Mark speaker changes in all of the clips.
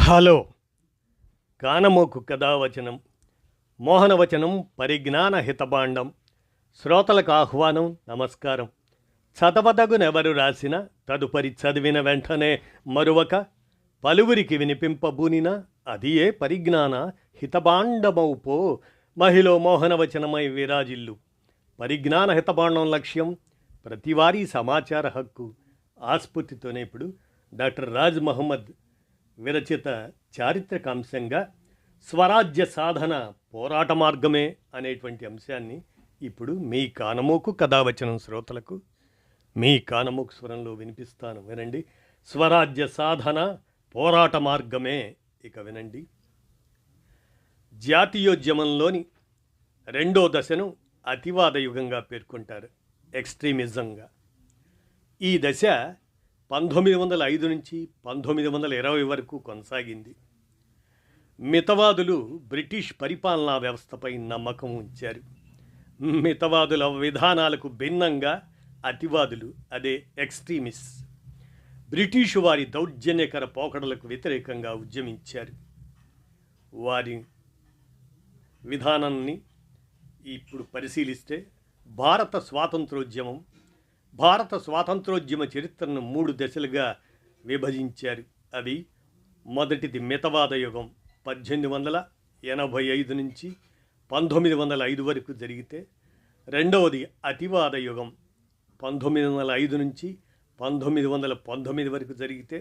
Speaker 1: Hello కానమోకు కథావచనం మోహనవచనం పరిజ్ఞాన హితబాండం శ్రోతలకు ఆహ్వానం నమస్కారం. చదవదగునెవరు రాసిన తదుపరి చదివిన వెంటనే మరువక పలువురికి వినిపింపబూనిన అది ఏ పరిజ్ఞాన హితబాండమౌపో మహిళ మోహనవచనమై విరాజిల్లు. పరిజ్ఞాన హితబాండం లక్ష్యం ప్రతివారీ సమాచార హక్కు. ఆస్ఫూర్తితోనే ఇప్పుడు డాక్టర్ రాజ్ మహమ్మద్ విరచిత చారిత్రక అంశంగా స్వరాజ్య సాధన పోరాట మార్గమే అనేటువంటి అంశాన్ని ఇప్పుడు మీ కానమోకు కథావచనం శ్రోతలకు మీ కానమోకు స్వరంలో వినిపిస్తాను, వినండి. స్వరాజ్య సాధన పోరాట మార్గమే. ఇక వినండి. జాతీయోద్యమంలోని రెండో దశను అతివాద యుగంగా పేర్కొంటారు, ఎక్స్ట్రీమిజంగా. ఈ దశ 1905 నుంచి 1920 వరకు కొనసాగింది. మితవాదులు బ్రిటిష్ పరిపాలనా వ్యవస్థపై నమ్మకం ఉంచారు. మితవాదుల విధానాలకు భిన్నంగా అతివాదులు, అదే ఎక్స్ట్రీమిస్ట్, బ్రిటిషు వారి దౌర్జన్యకర పోకడలకు వ్యతిరేకంగా ఉద్యమించారు. వారి విధానాన్ని ఇప్పుడు పరిశీలిస్తే భారత స్వాతంత్రోద్యమ చరిత్రను 3 దశలుగా విభజించారు. అవి: మొదటిది మితవాద యుగం, 1885 నుంచి 1905 వరకు జరిగితే; రెండవది అతివాద యుగం, 1905 నుంచి 1919 వరకు జరిగితే;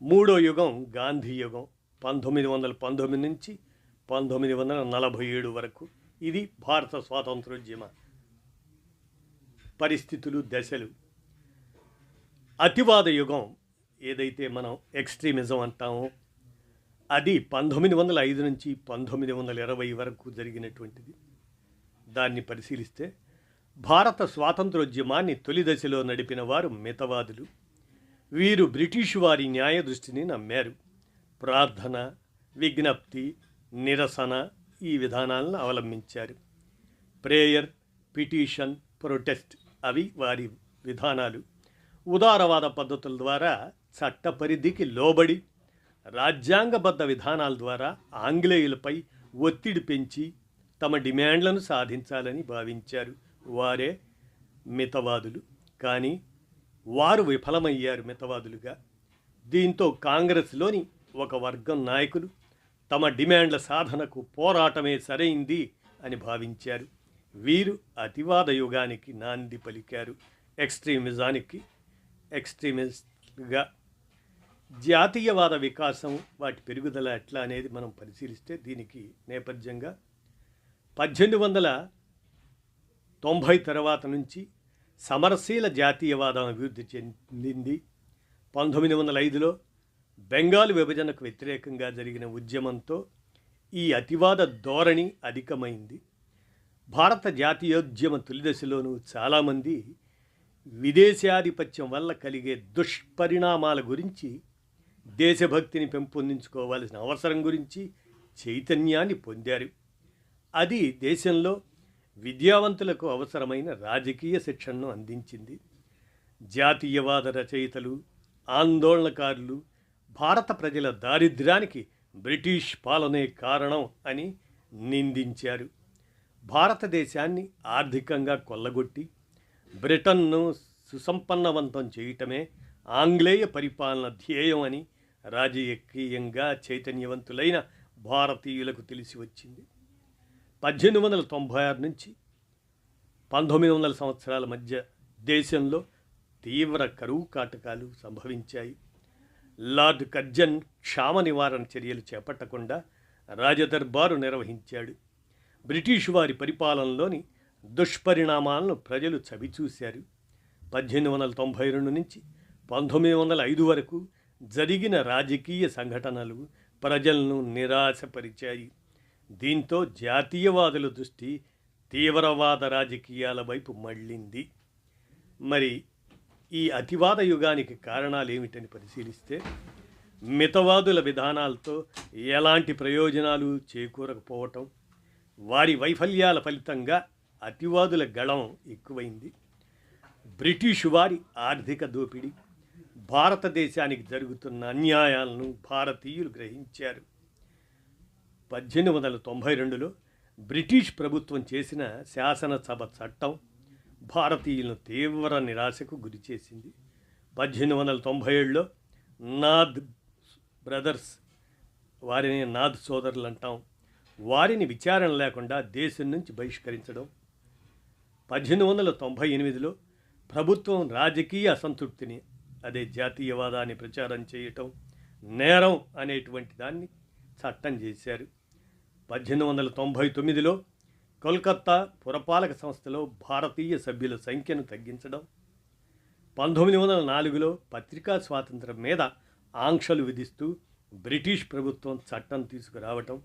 Speaker 1: మూడో యుగం గాంధీ యుగం, 1919 నుంచి 1947 వరకు. ఇది భారత స్వాతంత్రోద్యమ పరిస్థితులు, దశలు. అతివాద యుగం ఏదైతే మనం ఎక్స్ట్రీమిజం అంటామో అది 1905 నుంచి 1920 వరకు జరిగినటువంటిది. దాన్ని పరిశీలిస్తే భారత స్వాతంత్రోద్యమాన్ని తొలి దశలో నడిపిన వారు మితవాదులు. వీరు బ్రిటిషు వారి న్యాయ దృష్టిని నమ్మారు. ప్రార్థన, విజ్ఞప్తి, నిరసన ఈ విధానాలను అవలంబించారు. ప్రేయర్, పిటిషన్, ప్రొటెస్ట్ అవి వారి విధానాలు. ఉదారవాద పద్ధతుల ద్వారా చట్ట పరిధికి లోబడి రాజ్యాంగబద్ధ విధానాల ద్వారా ఆంగ్లేయులపై ఒత్తిడి పెంచి తమ డిమాండ్లను సాధించాలని భావించారు. వారే మితవాదులు. కానీ వారు విఫలమయ్యారు మితవాదులుగా. దీంతో కాంగ్రెస్లోని ఒక వర్గం నాయకులు తమ డిమాండ్ల సాధనకు పోరాటమే సరైంది అని భావించారు. వీరు అతివాద యుగానికి నాంది పలికారు. ఎక్స్ట్రీమిస్ట్గా జాతీయవాద వికాసం, వాటి పెరుగుదల ఎట్లా అనేది మనం పరిశీలిస్తే దీనికి నేపథ్యంగా 1890 తర్వాత నుంచి సమరశీల జాతీయవాదం అభివృద్ధి చెందింది. 1905లో బెంగాల్ విభజనకు వ్యతిరేకంగా జరిగిన ఉద్యమంతో ఈ అతివాద ధోరణి అధికమైంది. భారత జాతీయోద్యమ తొలిదశలోనూ చాలామంది విదేశాధిపత్యం వల్ల కలిగే దుష్పరిణామాల గురించి, దేశభక్తిని పెంపొందించుకోవాల్సిన అవసరం గురించి చైతన్యాన్ని పొందారు. అది దేశంలో విద్యావంతులకు అవసరమైన రాజకీయ శిక్షణను అందించింది. జాతీయవాద రచయితలు, ఆందోళనకారులు భారత ప్రజల దారిద్ర్యానికి బ్రిటిష్ పాలనే కారణం అని నిందించారు. భారతదేశాన్ని ఆర్థికంగా కొల్లగొట్టి బ్రిటన్ను సుసంపన్నవంతం చేయటమే ఆంగ్లేయ పరిపాలన ధ్యేయం అని రాజకీయంగా చైతన్యవంతులైన భారతీయులకు తెలిసి వచ్చింది. 1896 నుంచి 1900 సంవత్సరాల మధ్య దేశంలో తీవ్ర కరువు కాటకాలు సంభవించాయి. లార్డ్ కర్జన్ క్షామ నివారణ చర్యలు చేపట్టకుండా రాజదర్బారు నిర్వహించాడు. బ్రిటిషు వారి పరిపాలనలోని దుష్పరిణామాలను ప్రజలు చవిచూశారు. 1892 నుంచి 1905 వరకు జరిగిన రాజకీయ సంఘటనలు ప్రజలను నిరాశపరిచాయి. దీంతో జాతీయవాదుల దృష్టి తీవ్రవాద రాజకీయాల వైపు మళ్ళింది. మరి ఈ అతివాద యుగానికి కారణాలు ఏమిటని పరిశీలిస్తే మితవాదుల విధానాలతో ఎలాంటి ప్రయోజనాలు చేకూరకపోవటం, వారి వైఫల్యాల ఫలితంగా అతివాదుల గళం ఎక్కువైంది. బ్రిటిషు వారి ఆర్థిక దోపిడీ, భారతదేశానికి జరుగుతున్న అన్యాయాలను భారతీయులు గ్రహించారు. 1892లో బ్రిటిష్ ప్రభుత్వం చేసిన శాసనసభ చట్టం భారతీయులను తీవ్ర నిరాశకు గురిచేసింది. 1897లో నాద్ బ్రదర్స్, వారిని నాద్ సోదరులు అంటాం, వారిని విచారణ లేకుండా దేశం నుంచి బహిష్కరించడం. 1898లో ప్రభుత్వం రాజకీయ అసంతృప్తిని, అదే జాతీయవాదాన్ని ప్రచారం చేయటం నేరం అనేటువంటి దాన్ని చట్టం చేశారు. 1899లో కోల్కతా పురపాలక సంస్థలో భారతీయ సభ్యుల సంఖ్యను తగ్గించడం. 1904లో పత్రికా స్వాతంత్రం మీద ఆంక్షలు విధిస్తూ బ్రిటిష్ ప్రభుత్వం చట్టం తీసుకురావటం.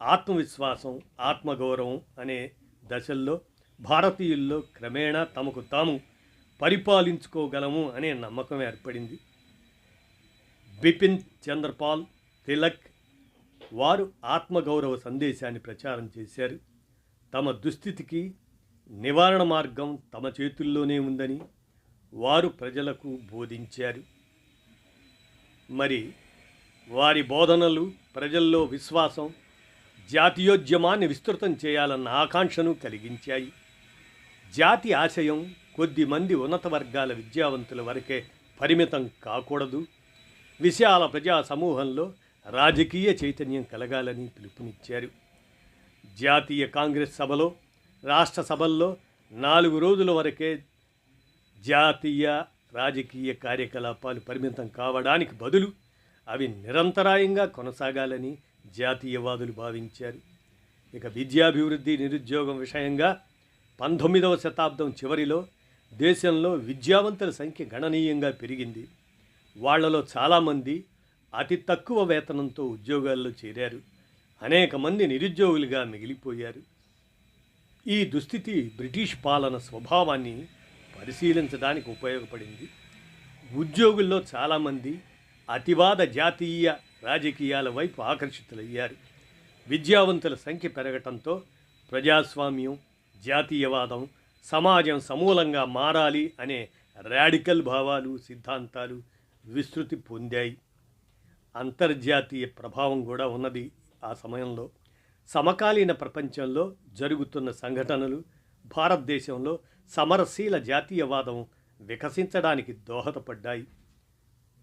Speaker 1: ఆత్మవిశ్వాసం, ఆత్మగౌరవం అనే దశల్లో భారతీయుల్లో క్రమేణా తమకు తాము పరిపాలించుకోగలము అనే నమ్మకం ఏర్పడింది. బిపిన్ చంద్రపాల్ తిలక్ వారు ఆత్మగౌరవ సందేశాన్ని ప్రచారం చేశారు. తమ దుస్థితికి నివారణ మార్గం తమ చేతుల్లోనే ఉందని వారు ప్రజలకు బోధించారు. మరి వారి బోధనలు ప్రజల్లో విశ్వాసం, జాతీయోద్యమాన్ని విస్తృతం చేయాలన్న ఆకాంక్షను కలిగించాయి. జాతి ఆశయం కొద్ది మంది ఉన్నత వర్గాల విద్యావంతుల వరకే పరిమితం కాకూడదు, విశాల ప్రజా సమూహంలో రాజకీయ చైతన్యం కలగాలని పిలుపునిచ్చారు. జాతీయ కాంగ్రెస్ సభలో, రాష్ట్ర సభల్లో 4 రోజుల వరకే జాతీయ రాజకీయ కార్యకలాపాలు పరిమితం కావడానికి బదులు అవి నిరంతరాయంగా కొనసాగాలని జాతీయవాదులు భావించారు. ఇక విద్యాభివృద్ధి, నిరుద్యోగం విషయంగా 19వ శతాబ్దం చివరిలో దేశంలో విద్యావంతుల సంఖ్య గణనీయంగా పెరిగింది. వాళ్లలో చాలామంది అతి తక్కువ వేతనంతో ఉద్యోగాల్లో చేరారు. అనేక మంది నిరుద్యోగులుగా మిగిలిపోయారు. ఈ దుస్థితి బ్రిటిష్ పాలన స్వభావాన్ని పరిశీలించడానికి ఉపయోగపడింది. ఉద్యోగుల్లో చాలామంది అతివాద జాతీయ రాజకీయాల వైపు ఆకర్షితులయ్యారు. విద్యావంతుల సంఖ్య పెరగటంతో ప్రజాస్వామ్యం, జాతీయవాదం, సమాజం సమూలంగా మారాలి అనే రాడికల్ భావాలు, సిద్ధాంతాలు విస్తృతి పొందాయి. అంతర్జాతీయ ప్రభావం కూడా ఉన్నది. ఆ సమయంలో సమకాలీన ప్రపంచంలో జరుగుతున్న సంఘటనలు భారతదేశంలో సమరశీల జాతీయవాదం వికసించడానికి దోహదపడ్డాయి.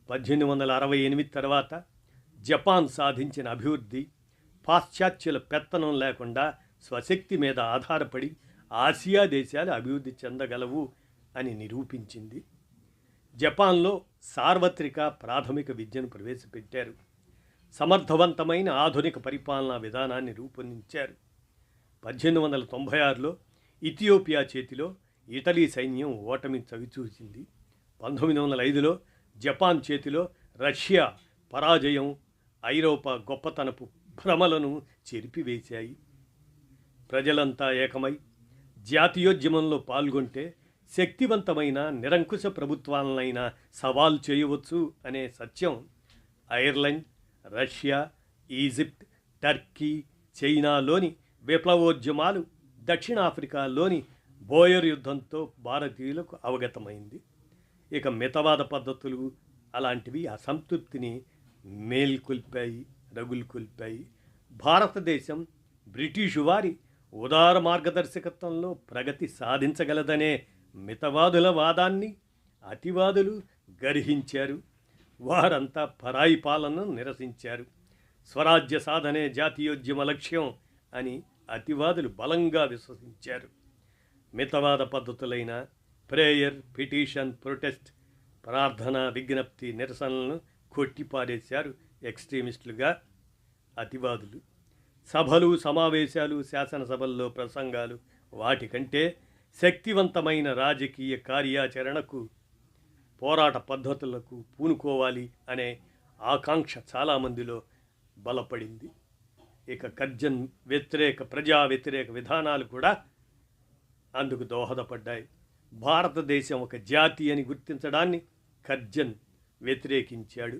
Speaker 1: 1868 తర్వాత జపాన్ సాధించిన అభివృద్ధి పాశ్చాత్యుల పెత్తనం లేకుండా స్వశక్తి మీద ఆధారపడి ఆసియా దేశాలు అభివృద్ధి చెందగలవు అని నిరూపించింది. జపాన్లో సార్వత్రిక ప్రాథమిక విద్యను ప్రవేశపెట్టారు. సమర్థవంతమైన ఆధునిక పరిపాలనా విధానాన్ని రూపొందించారు. 1896లో ఇథియోపియా చేతిలో ఇటలీ సైన్యం ఓటమి చవిచూసింది. 1905లో జపాన్ చేతిలో రష్యా పరాజయం ఐరోపా గొప్పతనపు భ్రమలను చెరిపివేశాయి. ప్రజలంతా ఏకమై జాతీయోద్యమంలో పాల్గొంటే శక్తివంతమైన నిరంకుశ ప్రభుత్వాలనైనా సవాల్ చేయవచ్చు అనే సత్యం ఐర్లాండ్, రష్యా, ఈజిప్ట్, టర్కీ, చైనాలోని విప్లవోద్యమాలు, దక్షిణాఫ్రికాలోని బోయర్ యుద్ధంతో భారతీయులకు అవగతమైంది. ఇక మితవాద పద్ధతులు అలాంటివి అసంతృప్తిని రగులుకొల్పాయి. భారతదేశం బ్రిటిషు వారి ఉదార మార్గదర్శకత్వంలో ప్రగతి సాధించగలదనే మితవాదుల వాదాన్ని అతివాదులు గర్హించారు. వారంతా పరాయి పాలనను నిరసించారు. స్వరాజ్య సాధనే జాతీయోద్యమ లక్ష్యం అని అతివాదులు బలంగా విశ్వసించారు. మితవాద పద్ధతులైన ప్రేయర్, పిటిషన్, ప్రొటెస్ట్, ప్రార్థన, విజ్ఞప్తి, నిరసనలను కొట్టిపారేశారు ఎక్స్ట్రీమిస్టులుగా అతివాదులు. సభలు, సమావేశాలు, శాసనసభల్లో ప్రసంగాలు వాటికంటే శక్తివంతమైన రాజకీయ కార్యాచరణకు, పోరాట పద్ధతులకు పూనుకోవాలి అనే ఆకాంక్ష చాలామందిలో బలపడింది. ఇక కర్జన్ ప్రజా వ్యతిరేక విధానాలు కూడా అందుకు దోహదపడ్డాయి. భారతదేశం ఒక జాతి అని గుర్తించడాన్ని కర్జన్ వ్యతిరేకించాడు.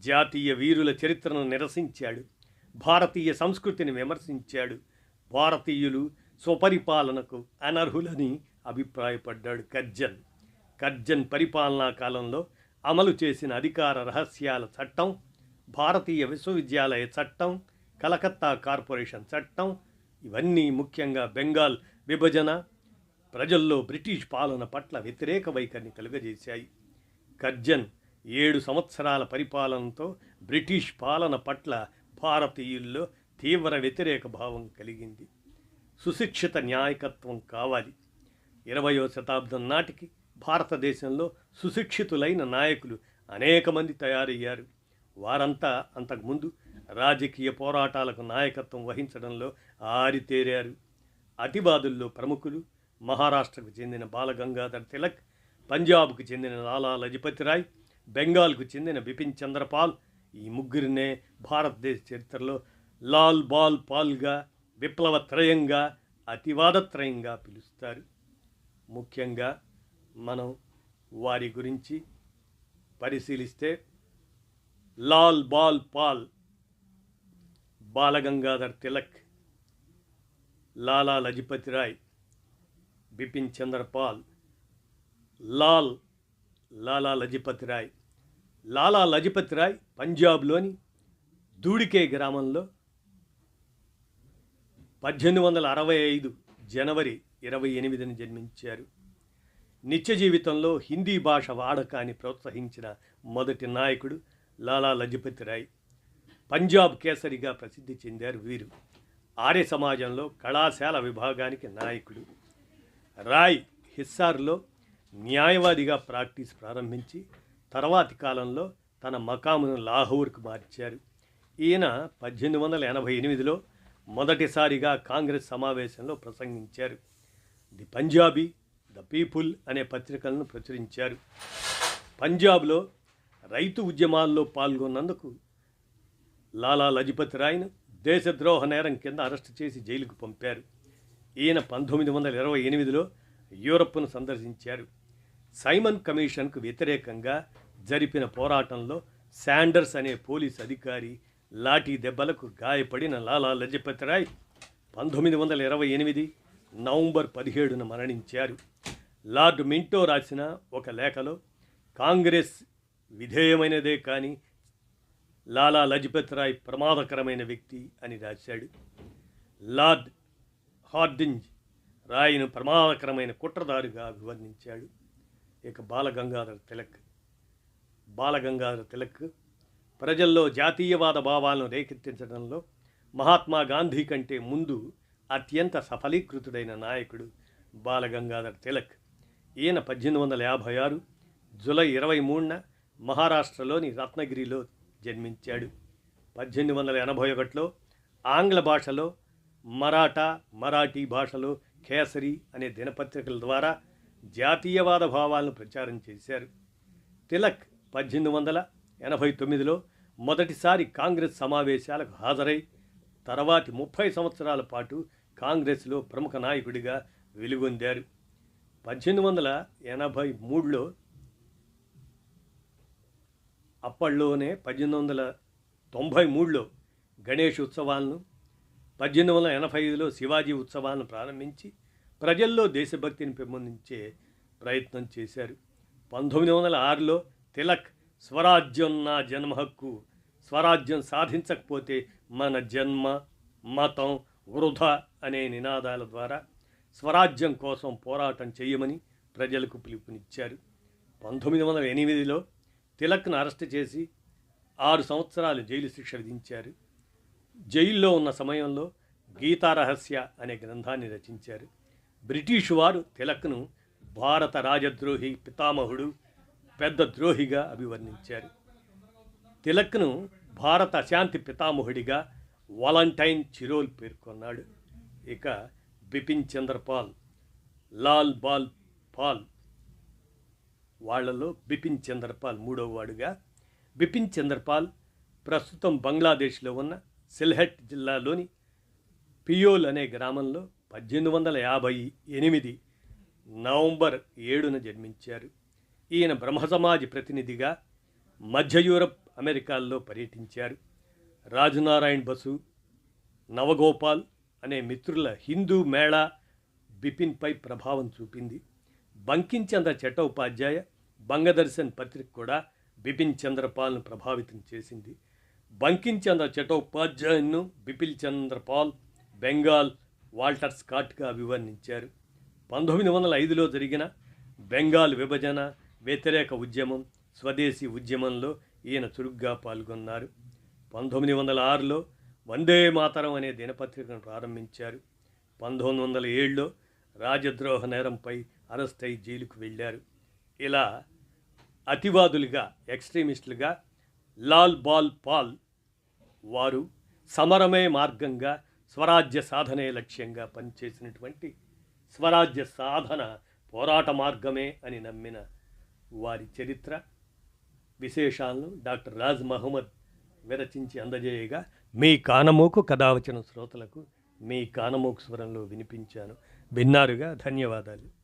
Speaker 1: జాతీయ వీరుల చరిత్రను నిరసించాడు. భారతీయ సంస్కృతిని విమర్శించాడు. భారతీయులు స్వపరిపాలనకు అనర్హులని అభిప్రాయపడ్డాడు కర్జన్. పరిపాలనా కాలంలో అమలు చేసిన అధికార రహస్యాల చట్టం, భారతీయ విశ్వవిద్యాలయ చట్టం, కలకత్తా కార్పొరేషన్ చట్టం, ఇవన్నీ ముఖ్యంగా బెంగాల్ విభజన ప్రజల్లో బ్రిటిష్ పాలన పట్ల వ్యతిరేక వైఖరిని కలుగజేశాయి. కర్జన్ 7 సంవత్సరాల పరిపాలనతో బ్రిటిష్ పాలన పట్ల భారతీయుల్లో తీవ్ర వ్యతిరేక భావం కలిగింది. సుశిక్షిత నాయకత్వం కావాలి. 20వ శతాబ్దం నాటికి భారతదేశంలో సుశిక్షితులైన నాయకులు అనేక మంది తయారయ్యారు. వారంతా అంతకుముందు రాజకీయ పోరాటాలకు నాయకత్వం వహించడంలో ఆరితేరారు. అతివాదుల్లో ప్రముఖులు మహారాష్ట్రకు చెందిన బాలగంగాధర్ తిలక్, పంజాబ్కు చెందిన లాలా లజపతి రాయ్, బెంగాల్కు చెందిన బిపిన్ చంద్రపాల్, ఈ ముగ్గురినే భారతదేశ చరిత్రలో లాల్ బాల్ పాల్గా, విప్లవత్రయంగా, అతివాదత్రయంగా పిలుస్తారు. ముఖ్యంగా మనం వారి గురించి పరిశీలిస్తే లాల్ బాల్ పాల్ బాలగంగాధర్ తిలక్, లాలా లజపతి రాయ్, బిపిన్ చంద్రపాల్, లాలా లజపతి రాయ్. లాలా లజపతి రాయ్ పంజాబ్లోని దూడికే గ్రామంలో 1865 జనవరి 28న జన్మించారు. నిత్య జీవితంలో హిందీ భాష వాడకాన్ని ప్రోత్సహించిన మొదటి నాయకుడు లాలా లజపతి రాయ్. పంజాబ్ కేసరిగా ప్రసిద్ధి చెందారు వీరు. ఆర్య సమాజంలో కళాశాల విభాగానికి నాయకుడు. రాయ్ హిస్సార్లో న్యాయవాదిగా ప్రాక్టీస్ ప్రారంభించి తర్వాతి కాలంలో తన మకామును లాహోర్కు మార్చారు. ఈయన 1888లో మొదటిసారిగా కాంగ్రెస్ సమావేశంలో ప్రసంగించారు. ది పంజాబీ, ద పీపుల్ అనే పత్రికలను ప్రచురించారు. పంజాబ్లో రైతు ఉద్యమాల్లో పాల్గొన్నందుకు లాలా లజపతి రాయ్ను దేశద్రోహ నేరం కింద అరెస్టు చేసి జైలుకు పంపారు. ఈయన 1928లో యూరప్ను సందర్శించారు. సైమన్ కమిషన్కు వ్యతిరేకంగా జరిపిన పోరాటంలో శాండర్స్ అనే పోలీస్ అధికారి లాఠీ దెబ్బలకు గాయపడిన లాలా లజపతి రాయ్ 1928 నవంబర్ 17న మరణించారు. లార్డ్ మింటో రాసిన ఒక లేఖలో కాంగ్రెస్ విధేయమైనదే కానీ లాలా లజపతి రాయ్ ప్రమాదకరమైన వ్యక్తి అని రాశాడు. లార్డ్ హార్డింజ్ రాయ్ను ప్రమాదకరమైన కుట్రదారుగా అభివర్ణించాడు. ఇక బాలగంగాధర్ తిలక్ ప్రజల్లో జాతీయవాద భావాలను రేకెత్తించడంలో మహాత్మా గాంధీ కంటే ముందు అత్యంత సఫలీకృతుడైన నాయకుడు బాలగంగాధర్ తిలక్. ఈయన 1856 జూలై 23న మహారాష్ట్రలోని రత్నగిరిలో జన్మించాడు. 1881లో ఆంగ్ల భాషలో మరాఠీ భాషలో కేసరి అనే దినపత్రికల ద్వారా జాతీయవాద భావాలను ప్రచారం చేశారు. తిలక్ 1889లో మొదటిసారి కాంగ్రెస్ సమావేశాలకు హాజరై తర్వాతి 30 సంవత్సరాల పాటు కాంగ్రెస్లో ప్రముఖ నాయకుడిగా వెలుగొందారు. 1883లో అప్పట్లోనే 1893లో గణేష్ ఉత్సవాలను, 1885లో శివాజీ ఉత్సవాలను ప్రారంభించి ప్రజల్లో దేశభక్తిని పెంపొందించే ప్రయత్నం చేశారు. 1906లో తిలక్ స్వరాజ్యం నా జన్మ హక్కు, స్వరాజ్యం సాధించకపోతే మన జన్మ మతం వృధా అనే నినాదాల ద్వారా స్వరాజ్యం కోసం పోరాటం చేయమని ప్రజలకు పిలుపునిచ్చారు. 1908లో తిలక్ను అరెస్టు చేసి 6 సంవత్సరాలు జైలు శిక్ష విధించారు. జైల్లో ఉన్న సమయంలో గీతారహస్య అనే గ్రంథాన్ని రచించారు. బ్రిటిషు వారు తిలక్ను భారత రాజద్రోహి పితామహుడు, పెద్ద ద్రోహిగా అభివర్ణించారు. తిలక్ను భారత అశాంతి పితామహుడిగా వాలంటైన్ చిరోల్ పేర్కొన్నాడు. ఇక బిపిన్ చంద్రపాల్, లాల్ బాల్ పాల్, వాళ్లలో బిపిన్ చంద్రపాల్ మూడవ వాడుగా. బిపిన్ చంద్రపాల్ ప్రస్తుతం బంగ్లాదేశ్లో ఉన్న సిల్హెట్ జిల్లాలోని పియోల్ అనే గ్రామంలో 1858 నవంబర్ 7న జన్మించారు. ఈయన బ్రహ్మసమాజ్ ప్రతినిధిగా మధ్య యూరప్, అమెరికాల్లో పర్యటించారు. రాజనారాయణ్ బసు, నవగోపాల్ అనే మిత్రుల హిందూ మేళా బిపిన్పై ప్రభావం చూపింది. బంకించంద్ర చట్టోపాధ్యాయ బంగదర్శన్ పత్రిక కూడా బిపిన్ చంద్రపాల్ను ప్రభావితం చేసింది. బంకిం చంద్ర చటోపాధ్యాయన్ను బిపిన్ చంద్రపాల్ బెంగాల్ వాల్టర్ స్కాట్గా అభివర్ణించారు. 1905లో జరిగిన బెంగాల్ విభజన వ్యతిరేక ఉద్యమం, స్వదేశీ ఉద్యమంలో ఈయన చురుగ్గా పాల్గొన్నారు. 1906లో వందే మాతరం అనే దినపత్రికను ప్రారంభించారు. 1907లో రాజద్రోహ నేరంపై అరెస్ట్ అయి జైలుకు వెళ్ళారు. ఇలా అతివాదులుగా, ఎక్స్ట్రీమిస్టులుగా లాల్ బాల్ పాల్ వారు సమరమే మార్గంగా, స్వరాజ్య సాధనే లక్ష్యంగా పనిచేసినటువంటి స్వరాజ్య సాధన పోరాట మార్గమే అని నమ్మిన వారి చరిత్ర విశేషాలను డాక్టర్ రాజ్ మహమ్మద్ విరచించి అందజేయగా మీ కానమోకు కథావచన శ్రోతలకు మీ కానమోకు స్వరంలో వినిపించాను. విన్నారుగా, ధన్యవాదాలు.